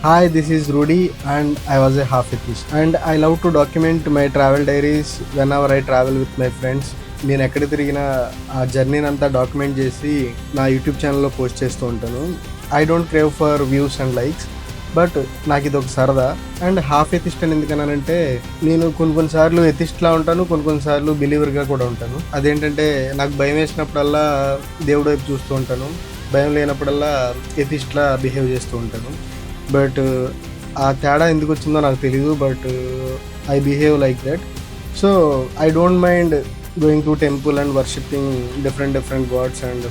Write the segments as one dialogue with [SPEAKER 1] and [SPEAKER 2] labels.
[SPEAKER 1] Hi, this is Rudy, and I was a half atheist. And I love to document my travel diaries whenever I travel with my friends. నేను ఎక్కడ తిరిగినా ఆ జర్నీని అంతా document చేసి నా YouTube ఛానల్లో పోస్ట్ చేస్తూ ఉంటాను. I don't crave for views and likes, but నాకు ఇది ఒక సరదా. అండ్ హాఫ్ ఎథిస్ట్ అని ఎందుకన్నానంటే, నేను కొన్నిసార్లు ఎథిస్ట్లా ఉంటాను, కొన్నిసార్లు బిలీవర్గా కూడా ఉంటాను. అదేంటంటే, నాకు భయం వేసినప్పుడల్లా దేవుడి వైపు చూస్తూ ఉంటాను, భయం లేనప్పుడల్లా ఎథిస్ట్లా బిహేవ్ చేస్తూ ఉంటాను. బట్ ఆ తేడా ఎందుకు వచ్చిందో నాకు తెలీదు, but I behave like that. So I don't mind going to temple and worshipping different gods and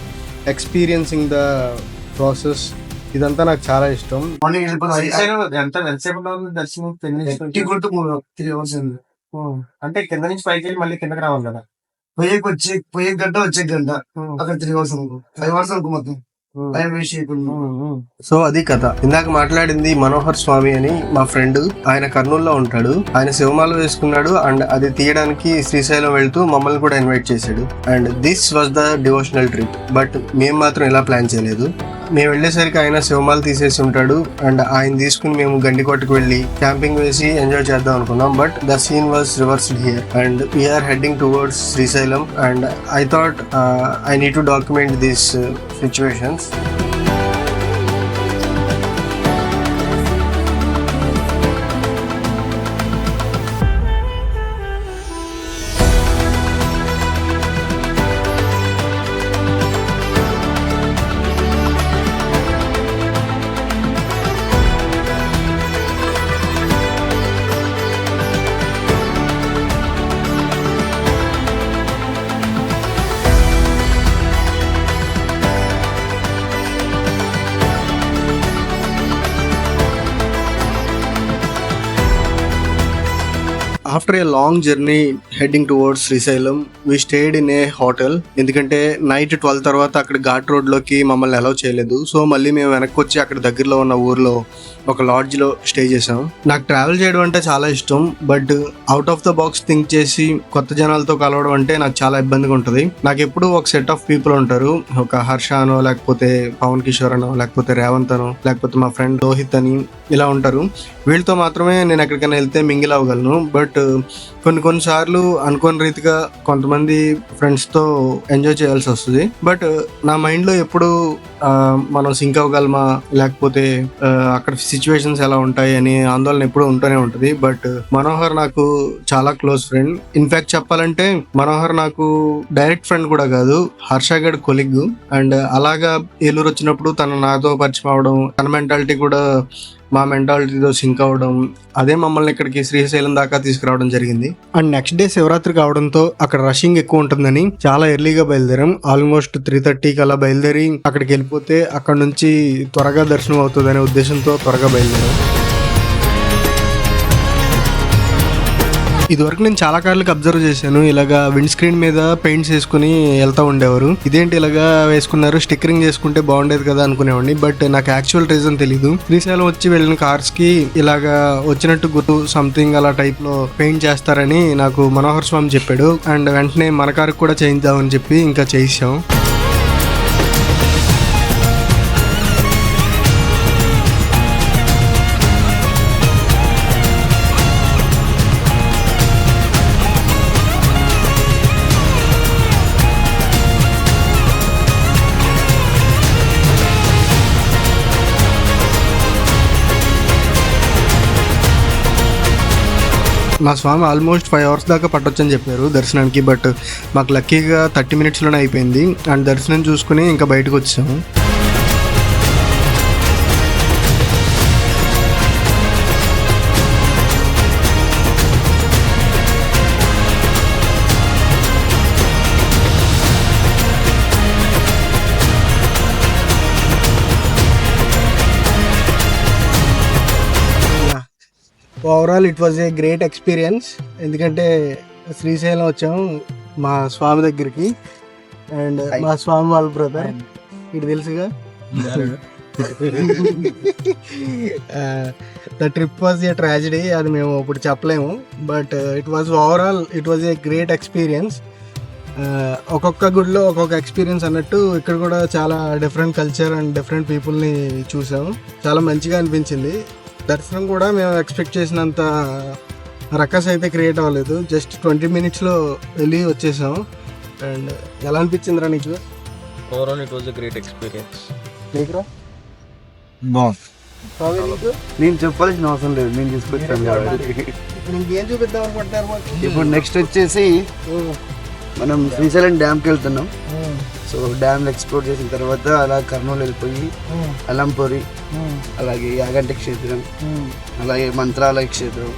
[SPEAKER 1] experiencing the process. ఇదంతా నాకు చాలా ఇష్టం.
[SPEAKER 2] అంటే కింద నుంచి పైకి వెళ్ళి మళ్ళీ కిందకి రావాలి కదా,
[SPEAKER 3] పోయే గంట వచ్చే గంట అక్కడ 3 hours అనుకో, 5 hours అనుకో మొత్తం.
[SPEAKER 1] సో అది కథ. ఇందాక మాట్లాడింది మనోహర్ స్వామి అని మా ఫ్రెండ్. ఆయన కర్నూలులో ఉంటాడు. ఆయన శివమాల వేసుకున్నాడు అండ్ అది తీయడానికి శ్రీశైలం వెళ్తూ మమ్మల్ని కూడా ఇన్వైట్ చేశాడు. And this was the devotional trip. But మేము మాత్రం ఇలా ప్లాన్ చేయలేదు. మేము వెళ్ళేసరికి ఆయన శివమాల తీసేసి ఉంటాడు అండ్ ఆయన తీసుకుని మేము గండికోటకు వెళ్ళి క్యాంపింగ్ వేసి ఎంజాయ్ చేద్దాం అనుకున్నాం. But the scene was reversed here and we're heading towards Srisailam. And I thought I need to document these situations. After a long journey heading towards Srisailam, we stayed in a hotel. ఎందుకంటే night 12 తర్వాత అక్కడ ఘాట్ రోడ్లోకి మమ్మల్ని allow చేయలేదు. So మళ్ళీ మేము వెనక్కి వచ్చి అక్కడ దగ్గరలో ఉన్న ఊర్లో ఒక లాడ్జ్లో స్టే చేసాం. నాకు ట్రావెల్ చేయడం అంటే చాలా ఇష్టం, but out of the box think చేసి కొత్త జనాలతో కలవడం అంటే నాకు చాలా ఇబ్బందిగా ఉంటుంది. నాకు ఎప్పుడు ఒక సెట్ ఆఫ్ పీపుల్ ఉంటారు. ఒక హర్ష అనో, లేకపోతే పవన్ కిషోర్ అనో, లేకపోతే రేవంత్ అనో, లేకపోతే మా ఫ్రెండ్ రోహిత్ అని, ఇలా ఉంటారు. వీళ్ళతో మాత్రమే నేను ఎక్కడికైనా వెళ్తే మింగిల్ అవ్వగలను. బట్ కొన్నిసార్లు అనుకోని రీతిగా కొంతమంది ఫ్రెండ్స్తో ఎంజాయ్ చేయాల్సి వస్తుంది. బట్ నా మైండ్లో ఎప్పుడు మనం సింక్ అవ్వగలమా, లేకపోతే అక్కడ సిచ్యువేషన్స్ ఎలా ఉంటాయి అని ఆందోళన ఎప్పుడూ ఉంటూనే ఉంటుంది. బట్ మనోహర్ నాకు చాలా క్లోజ్ ఫ్రెండ్. ఇన్ఫాక్ట్ చెప్పాలంటే మనోహర్ నాకు డైరెక్ట్ ఫ్రెండ్ కూడా కాదు, హర్ష గడ్ కొలిగ్. అండ్ అలాగా ఏలూరు వచ్చినప్పుడు తను నాతో పరిచయం అవడం, తన మెంటాలిటీ కూడా మా మెంటాలిటీతో సింక్ అవ్వడం, అదే మమ్మల్ని ఇక్కడికి శ్రీశైలం దాకా తీసుకురావడం జరిగింది. అండ్ నెక్స్ట్ డే శివరాత్రి కావడంతో అక్కడ రషింగ్ ఎక్కువ ఉంటుందని చాలా ఎర్లీగా బయలుదేరాం. ఆల్మోస్ట్ 3:30కి అలా బయలుదేరి అక్కడికి వెళ్ళిపోతే అక్కడ నుంచి త్వరగా దర్శనం అవుతుంది అనే ఉద్దేశంతో త్వరగా బయలుదేరాం. ఇదివరకు నేను చాలా కార్లకు అబ్జర్వ్ చేశాను, ఇలాగా విండ్ స్క్రీన్ మీద పెయింట్స్ వేసుకుని వెళ్తూ ఉండేవారు. ఇదేంటి ఇలాగా వేసుకున్నారు, స్టిక్కరింగ్ చేసుకుంటే బాగుండేది కదా అనుకునేవాడిని. బట్ నాకు యాక్చువల్ రీజన్ తెలీదు. శ్రీశైలం వచ్చి వెళ్ళిన కార్స్ కి ఇలాగా వచ్చినట్టు గుర్తు సంథింగ్ అలా టైప్ లో పెయింట్ చేస్తారని నాకు మనోహర్ స్వామి చెప్పాడు. అండ్ వెంటనే మన కారుకి కూడా చేయిద్దామని చెప్పి ఇంకా చేయించాం. మా స్వామి ఆల్మోస్ట్ 5 hours దాకా పట్టొచ్చని చెప్పారు దర్శనానికి. బట్ మాకు లక్కీగా 30 minutesలోనే అయిపోయింది. అండ్ దర్శనం చూసుకుని ఇంకా బయటకు వచ్చాము. Overall it was a great experience. ఎందుకంటే శ్రీశైలం వచ్చాము మా స్వామి దగ్గరికి. అండ్ మా స్వామి వాళ్ళ బ్రదర్, ఇటు తెలుసుగా. The trip was a tragedy, అది మేము ఇప్పుడు చెప్పలేము. But it was a great experience. ఒక్కొక్క గుడిలో ఒక్కొక్క ఎక్స్పీరియన్స్ అన్నట్టు ఇక్కడ కూడా చాలా డిఫరెంట్ కల్చర్ అండ్ డిఫరెంట్ పీపుల్ని చూసాము. చాలా మంచిగా అనిపించింది. దర్శనం కూడా మేము ఎక్స్పెక్ట్ చేసినంత రక్కస్ అయితే క్రియేట్ అవ్వలేదు. జస్ట్ 20 minutesలో వెళ్ళి వచ్చేసాం. అండ్ ఎలా అనిపించిందిరా నీకు?
[SPEAKER 4] Overall it was a great experience.
[SPEAKER 1] నీకురా?
[SPEAKER 3] బాగుంది. నేను చెప్పాల్సిన అవసరం లేదు, నేను తీసుకొచ్చాను కాబట్టి.
[SPEAKER 1] ఇప్పుడు ఇంకేం చూపిద్దాం అనుకుంటున్నారు మాకు?
[SPEAKER 3] ఇప్పుడు నెక్స్ట్ వచ్చేసి మనం శ్రీశైలం డ్యామ్కి వెళ్తున్నాం. సో డ్యామ్ ఎక్స్ప్లోర్ చేసిన తర్వాత అలా కర్నూలు వెళ్ళిపోయి అలంపూరి, అలాగే యాగంటి క్షేత్రం, అలాగే మంత్రాలయ క్షేత్రం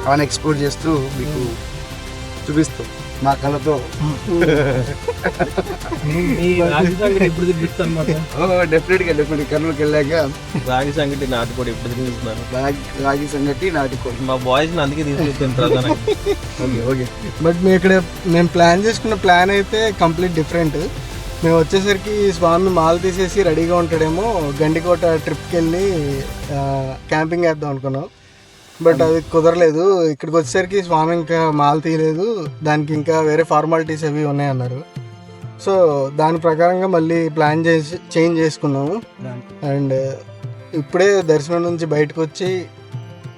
[SPEAKER 3] అవన్నీ ఎక్స్ప్లోర్ చేస్తూ మీకు చూపిస్తాం మా కళతో. డెఫినెట్గా కర్నూలుకి వెళ్ళాక
[SPEAKER 4] రాగి సంగటి నాటుకోడి ఎప్పుడు తినిపిస్తున్నారు?
[SPEAKER 3] రాగి సంగటి నాటుకోడి.
[SPEAKER 4] మా బాయ్స్ అందుకే తీసుకొచ్చాను.
[SPEAKER 3] ఓకే.
[SPEAKER 1] బట్ మేము ప్లాన్ చేసుకున్న ప్లాన్ అయితే కంప్లీట్ డిఫరెంట్. మేము వచ్చేసరికి స్వామి మాల తీసేసి రెడీగా ఉంటాడేమో, గండికోట ట్రిప్కి వెళ్ళి క్యాంపింగ్ వేద్దాం అనుకున్నాం. బట్ అది కుదరలేదు. ఇక్కడికి వచ్చేసరికి స్వామి ఇంకా మాల తీయలేదు, దానికి ఇంకా వేరే ఫార్మాలిటీస్ అవి ఉన్నాయన్నారు. సో దాని ప్రకారంగా మళ్ళీ ప్లాన్ చేంజ్ చేసుకున్నాము. అండ్ ఇప్పుడే దర్శనం నుంచి బయటకు వచ్చి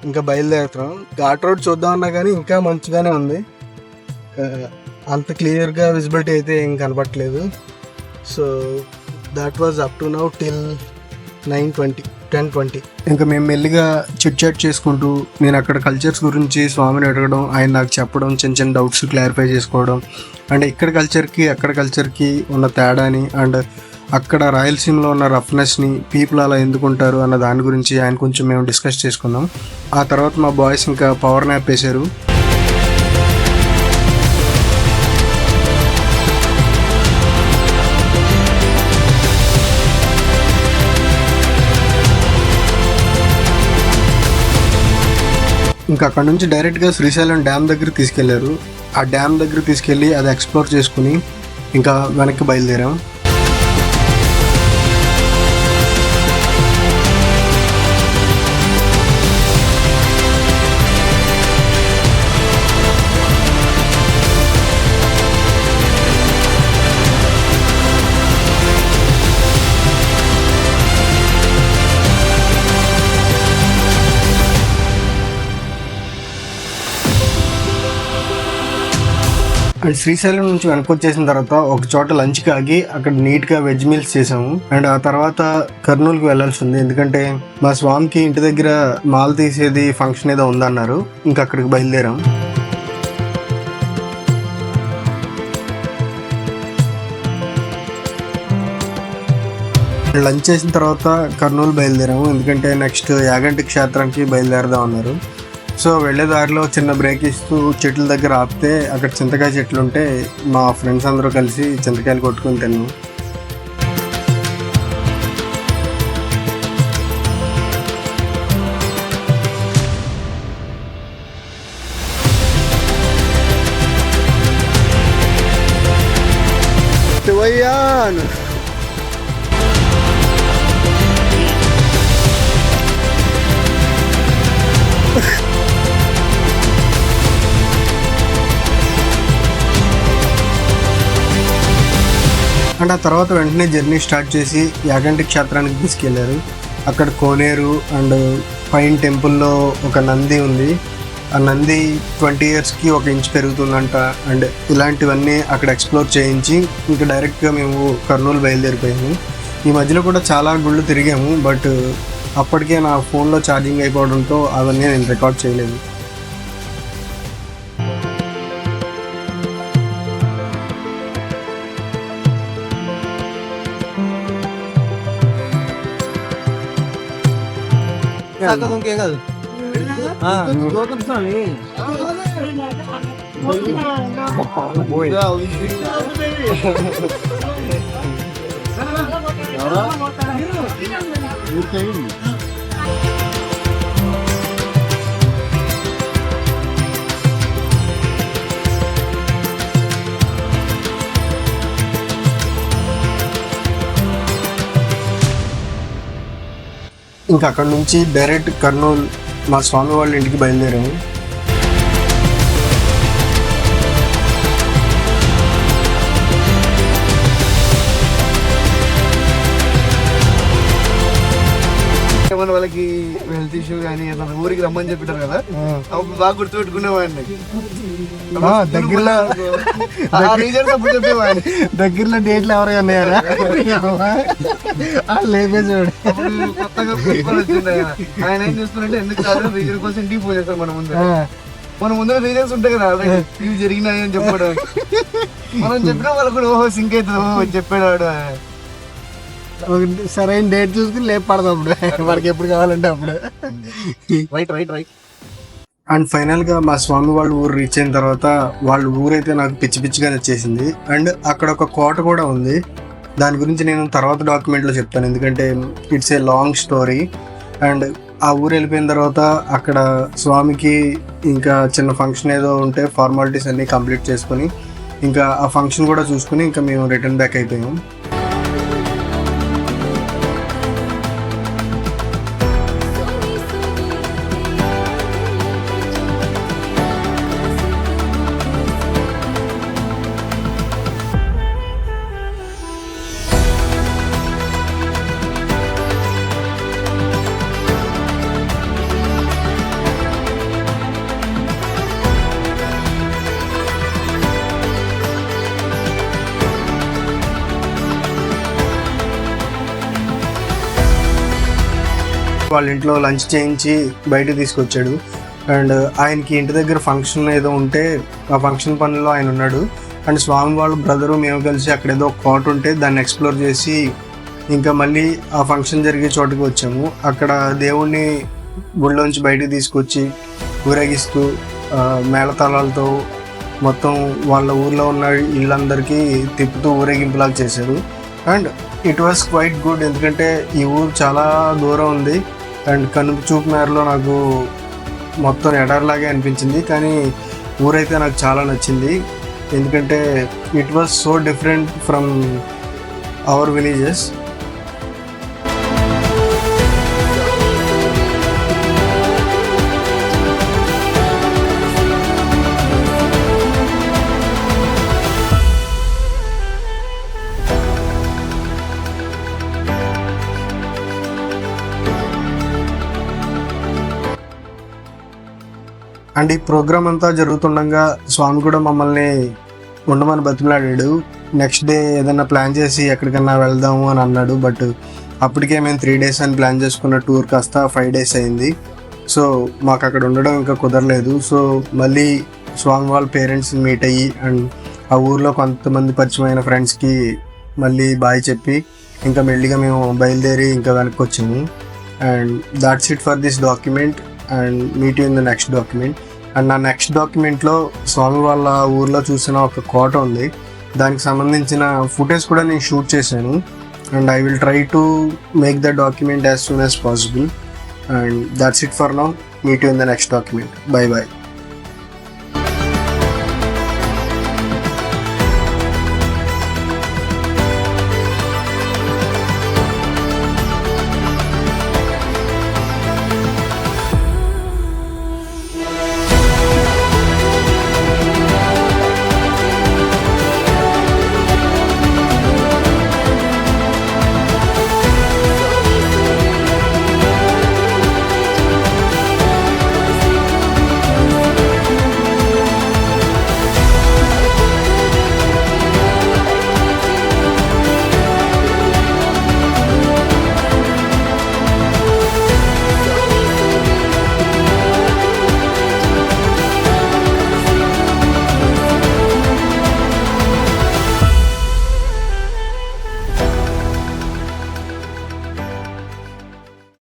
[SPEAKER 1] ఇంకా బయలుదేరుతున్నాం. ఘాట్ రోడ్ చూద్దామన్నా కానీ ఇంకా మంచిగానే ఉంది, అంత క్లియర్గా విజిబిలిటీ అయితే ఏం కనపట్లేదు. So that was up to now till 10:20. ఇంకా మేము మెల్లిగా చిట్ చాట్ చేసుకుంటూ నేను అక్కడ కల్చర్స్ గురించి స్వామిని అడగడం, ఆయన నాకు చెప్పడం, చిన్న చిన్న డౌట్స్ క్లారిఫై చేసుకోవడం, అండ్ ఇక్కడ కల్చర్కి అక్కడ కల్చర్కి ఉన్న తేడాని, అండ్ అక్కడ రాయలసీమలో ఉన్న రఫ్నెస్ని, పీపుల్ అలా ఎందుకుంటారు అన్న దాని గురించి ఆయన కొంచెం మేము డిస్కస్ చేసుకున్నాం. ఆ తర్వాత మా బాయ్స్ ఇంకా పవర్ న్యాప్ వేశారు. ఇంకా అక్కడ నుంచి డైరెక్ట్గా శ్రీశైలం డ్యామ్ దగ్గర తీసుకెళ్లారు. ఆ డ్యామ్ దగ్గర తీసుకెళ్ళి అది ఎక్స్ప్లోర్ చేసుకుని ఇంకా వెనక్కి బయలుదేరాం. అండ్ శ్రీశైలం నుంచి వెనక్కి వచ్చేసిన తర్వాత ఒక చోట లంచ్కి ఆగి అక్కడ నీట్గా వెజ్ మీల్స్ చేసాము. అండ్ ఆ తర్వాత కర్నూలుకి వెళ్ళాల్సి ఉంది, ఎందుకంటే మా స్వామికి ఇంటి దగ్గర మాల తీసేది ఫంక్షన్ ఏదో ఉందన్నారు. ఇంకా అక్కడికి బయలుదేరాం. లంచ్ చేసిన తర్వాత కర్నూలు బయలుదేరాము, ఎందుకంటే నెక్స్ట్ యాగంటి క్షేత్రానికి బయలుదేరదాం అన్నారు. సో వెళ్ళే దారిలో చిన్న బ్రేక్ ఇస్తూ చెట్ల దగ్గర ఆపితే అక్కడ చింతకాయ చెట్లు ఉంటే మా ఫ్రెండ్స్ అందరూ కలిసి చింతకాయలు కొట్టుకుని తిన్నాం. అండ్ ఆ తర్వాత వెంటనే జర్నీ స్టార్ట్ చేసి యాగంటి క్షేత్రానికి తీసుకెళ్లారు. అక్కడ కోనేరు అండ్ పైన్ టెంపుల్లో ఒక నంది ఉంది. ఆ నంది 20 yearsకి 1 inch పెరుగుతుందంట. అండ్ ఇలాంటివన్నీ అక్కడ ఎక్స్ప్లోర్ చేయించి ఇంకా డైరెక్ట్గా మేము కర్నూలు బయలుదేరిపోయాము. ఈ మధ్యలో కూడా చాలా గుళ్ళు తిరిగాము, బట్ అప్పటికే నా ఫోన్లో ఛార్జింగ్ అయిపోవడంతో అవన్నీ నేను రికార్డ్ చేయలేదు.
[SPEAKER 4] ఇంకేం కాదు.
[SPEAKER 1] ఇంకా అక్కడ నుంచి డైరెక్ట్ కర్నూలు మా స్వామి వాళ్ళ ఇంటికి బయలుదేరాము.
[SPEAKER 3] మన వాళ్ళకి హెల్త్ ఇష్యూ కానీ ఏదైనా ఊరికి రమ్మని చెప్పారు కదా, అప్పుడు బాగా గుర్తుపెట్టుకునేవాడిని.
[SPEAKER 1] దగ్గరలో
[SPEAKER 3] రీజన్స్ అప్పుడు చెప్పేవాడిని.
[SPEAKER 1] దగ్గరలో డేట్లు ఎవరైనా ఉన్నాయారా లేపేసాడు.
[SPEAKER 3] అప్పుడు కొత్తగా ప్రిన్సిపల్ వచ్చిండు ఆయన ఏం చేస్తున్నారంటే ఎందుకు కాదు రీజన్ కోసం ఇంటికి ఫోన్ చేస్తారు మన ముందర రీజన్స్ ఉంటాయి కదా ఆల్రెడీ ఇవి జరిగినాయి అని చెప్పడం. మనం చెప్పినా వాళ్ళకు కూడా ఓహో సింక్ అవుతుంది, ఓహో చెప్పాడు.
[SPEAKER 1] సరైన డేట్ చూసుకుని లేపు పడదాం అప్పుడు వాడికి ఎప్పుడు కావాలంటే అప్పుడు.
[SPEAKER 3] రైట్.
[SPEAKER 1] అండ్ ఫైనల్ గా మా స్వామి వాళ్ళ ఊరు రీచ్ అయిన తర్వాత వాళ్ళ ఊరైతే నాకు పిచ్చి పిచ్చిగా నచ్చేసింది. అండ్ అక్కడ ఒక కోట కూడా ఉంది, దాని గురించి నేను తర్వాత డాక్యుమెంట్ లో చెప్తాను, ఎందుకంటే it's a long story. And ఆ ఊరు వెళ్ళిపోయిన తర్వాత అక్కడ స్వామికి ఇంకా చిన్న ఫంక్షన్ ఏదో ఉంటే ఫార్మాలిటీస్ అన్ని కంప్లీట్ చేసుకుని ఇంకా ఆ ఫంక్షన్ కూడా చూసుకుని ఇంకా మేము రిటర్న్ బ్యాక్ అయిపోయాం. వాళ్ళ ఇంట్లో లంచ్ చేయించి బయటకు తీసుకొచ్చాడు. అండ్ ఆయనకి ఇంటి దగ్గర ఫంక్షన్ ఏదో ఉంటే ఆ ఫంక్షన్ పనిలో ఆయన ఉన్నాడు. అండ్ స్వామి వాళ్ళ బ్రదరు మేము కలిసి అక్కడ ఏదో ఒక కోట ఉంటే దాన్ని ఎక్స్ప్లోర్ చేసి ఇంకా మళ్ళీ ఆ ఫంక్షన్ జరిగే చోటుకి వచ్చాము. అక్కడ దేవుణ్ణి గుళ్ళోంచి బయటకు తీసుకొచ్చి ఊరేగిస్తూ మేళతాళాలతో మొత్తం వాళ్ళ ఊర్లో ఉన్న ఇళ్ళందరికీ తిప్పుతూ ఊరేగింపులాగా చేశారు. And it was quite good, ఎందుకంటే ఈ ఊరు చాలా దూరం ఉంది అండ్ కనుపు చూపు మేరలో నాకు మొత్తం ఎడారిలాగే అనిపించింది. కానీ ఊరైతే నాకు చాలా నచ్చింది, ఎందుకంటే it was so different from our villages. And ఈ ప్రోగ్రామ్ అంతా జరుగుతుండగా స్వామి కూడా మమ్మల్ని ఉండమని బతిమలాడాడు. నెక్స్ట్ డే ఏదైనా ప్లాన్ చేసి ఎక్కడికన్నా వెళ్దాము అని అన్నాడు. బట్ అప్పటికే మేము 3 days అని ప్లాన్ చేసుకున్న టూర్ కాస్త 5 days అయింది. సో మాకు అక్కడ ఉండడం ఇంకా కుదరలేదు. సో మళ్ళీ స్వామి వాళ్ళ పేరెంట్స్ని మీట్ అయ్యి అండ్ ఆ ఊర్లో కొంతమంది పరిచయమైన ఫ్రెండ్స్కి మళ్ళీ బాయ్ చెప్పి ఇంకా మెల్లిగా మేము బయలుదేరి ఇంకా వెనక్కి వచ్చాము. And that's it for this document and meet you in the next document. And నా నెక్స్ట్ డాక్యుమెంట్లో స్వామి వాళ్ళ ఊర్లో చూసిన ఒక కోట ఉంది, దానికి సంబంధించిన ఫుటేజ్ కూడా నేను షూట్ చేశాను. And I will try to make the document as soon as possible. And that's it for now. Meet you in the next document. Bye bye.